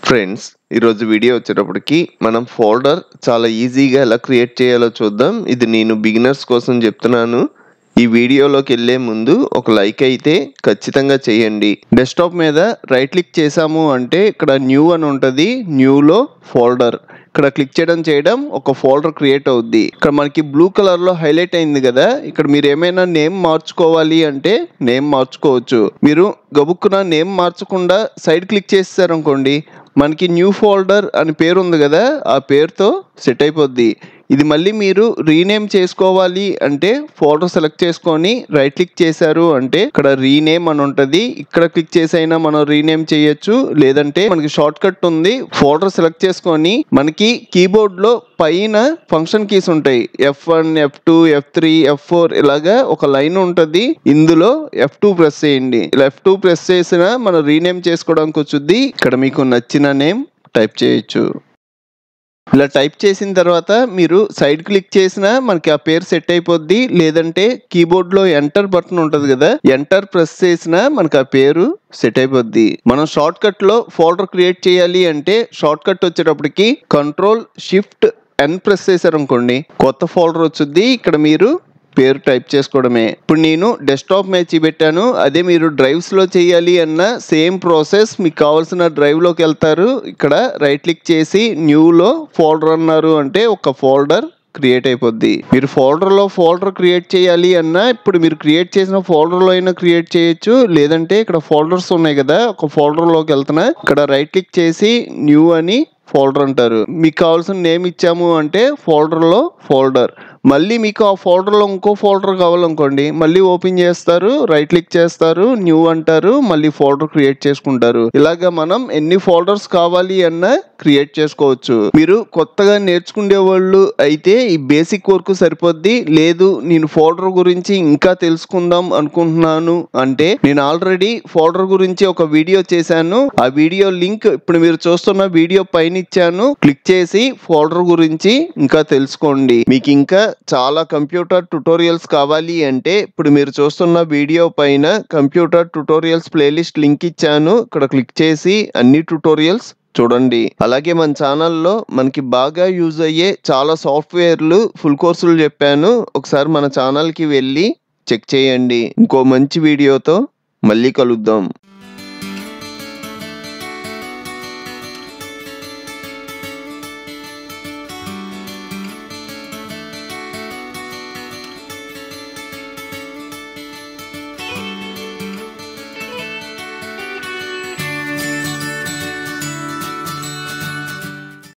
Friends, ఈరోజు video వచ్చేటప్పటికి మనం ఫోల్డర్ చాలా ఈజీగా ఎలా క్రియేట్ చేయాలో చూద్దాం. ఇది నేను బిగినర్స్ కోసం చెప్తున్నాను. ఈ వీడియోలోకి వెళ్ళే ముందు ఒక లైక్ అయితే ఖచ్చితంగా చేయండి. డెస్క్టాప్ మీద రైట్ క్లిక్ చేసాము అంటే ఇక్కడ న్యూ అని ఉంటుంది. న్యూలో ఫోల్డర్ ఇక్కడ క్లిక్ చేయడం ఒక ఫోల్డర్ క్రియేట్ అవుద్ది. ఇక్కడ మనకి బ్లూ కలర్ లో హైలైట్ అయింది కదా, ఇక్కడ మీరు ఏమైనా నేమ్ మార్చుకోవాలి అంటే నేమ్ మార్చుకోవచ్చు. మీరు గబుక్కున నేమ్ మార్చకుండా సైడ్ క్లిక్ చేస్తారనుకోండి, మనకి న్యూ ఫోల్డర్ అని పేరు ఉంది కదా, ఆ పేరుతో సెట్ అయిపోద్ది. ఇది మళ్ళీ మీరు రీనేమ్ చేసుకోవాలి అంటే ఫోల్డర్ సెలెక్ట్ చేసుకొని రైట్ క్లిక్ చేశారు అంటే ఇక్కడ రీనేమ్ అని ఉంటుంది. ఇక్కడ క్లిక్ చేసి అయినా మనం రీనేమ్ చేయొచ్చు, లేదంటే మనకి షార్ట్ కట్ ఉంది. ఫోల్డర్ సెలెక్ట్ చేసుకొని మనకి కీబోర్డ్ లో పైన ఫంక్షన్ కీస్ ఉంటాయి, F1, F2, F3, F4 ఇలాగా ఒక లైన్ ఉంటుంది. ఇందులో F2 ప్రెస్ చేయండి. F2 ప్రెస్ చేసిన మనం రీనేమ్ చేసుకోవడానికి వచ్చుద్ది. ఇక్కడ మీకు నచ్చిన నేమ్ టైప్ చేయొచ్చు. ఇలా టైప్ చేసిన తర్వాత మీరు సైడ్ క్లిక్ చేసినా మనకి ఆ పేరు సెట్ అయిపోద్ది, లేదంటే కీబోర్డ్ లో ఎంటర్ బటన్ ఉంటుంది కదా, ఎంటర్ ప్రెస్ చేసినా మనకి ఆ పేరు సెట్ అయిపోద్ది. మనం షార్ట్ కట్ లో ఫోల్డర్ క్రియేట్ చేయాలి అంటే షార్ట్ కట్ వచ్చేటప్పటికి Ctrl+Shift+N ప్రెస్ చేశారనుకోండి, కొత్త ఫోల్డర్ వచ్చుద్ది. ఇక్కడ మీరు పేరు టైప్ చేసుకోవడమే. ఇప్పుడు నేను డెస్క్టాప్ మీద పెట్టాను, అదే మీరు డ్రైవ్స్ లో చేయాలి అన్న సేమ్ ప్రాసెస్. మీకు కావాల్సిన డ్రైవ్ లోకి వెళ్తారు, ఇక్కడ రైట్ క్లిక్ చేసి న్యూలో ఫోల్డర్ అన్నారు అంటే ఒక ఫోల్డర్ క్రియేట్ అయిపోద్ది. మీరు ఫోల్డర్ క్రియేట్ చేయాలి అన్నా ఇప్పుడు మీరు క్రియేట్ చేసిన ఫోల్డర్ లో అయినా క్రియేట్ చేయొచ్చు, లేదంటే ఇక్కడ ఫోల్డర్స్ ఉన్నాయి కదా, ఒక ఫోల్డర్ లోకి వెళ్తున్నా, ఇక్కడ రైట్ క్లిక్ చేసి న్యూ అని ఫోల్డర్ అంటారు. మీకు కావాల్సిన నేమ్ ఇచ్చాము అంటే ఫోల్డర్లో ఫోల్డర్. మళ్ళీ మీకు ఆ ఫోల్డర్లో ఇంకో ఫోల్డర్ కావాలనుకోండి, మళ్ళీ ఓపెన్ చేస్తారు, రైట్ క్లిక్ చేస్తారు, న్యూ అంటారు, మళ్ళీ ఫోల్డర్ క్రియేట్ చేసుకుంటారు. ఇలాగా మనం ఎన్ని ఫోల్డర్స్ కావాలి అన్నా క్రియేట్ చేసుకోవచ్చు. మీరు కొత్తగా నేర్చుకునే వాళ్ళు అయితే ఈ బేసిక్ వర్క్ సరిపోద్ది. లేదు నేను ఫోల్డర్ గురించి ఇంకా తెలుసుకుందాం అనుకుంటున్నాను అంటే నేను ఆల్రెడీ ఫోల్డర్ గురించి ఒక వీడియో చేశాను. ఆ వీడియో లింక్ ఇప్పుడు మీరు చూస్తున్న వీడియో పైన ఇచ్చాను. క్లిక్ చేసి ఫోల్డర్ గురించి ఇంకా తెలుసుకోండి. మీకు ఇంకా చాలా కంప్యూటర్ ట్యుటోరియల్స్ కావాలి అంటే ఇప్పుడు మీరు చూస్తున్న వీడియో పైన కంప్యూటర్ ట్యుటోరియల్స్ ప్లేలిస్ట్ లింక్ ఇచ్చాను. ఇక్కడ క్లిక్ చేసి అన్ని ట్యుటోరియల్స్ చూడండి. అలాగే మన ఛానల్లో మనకి బాగా యూజ్ అయ్యే చాలా సాఫ్ట్వేర్లు ఫుల్ కోర్సులు చెప్పాను. ఒకసారి మన ఛానల్కి వెళ్ళి చెక్ చేయండి. ఇంకో మంచి వీడియోతో మళ్ళీ కలుద్దాం.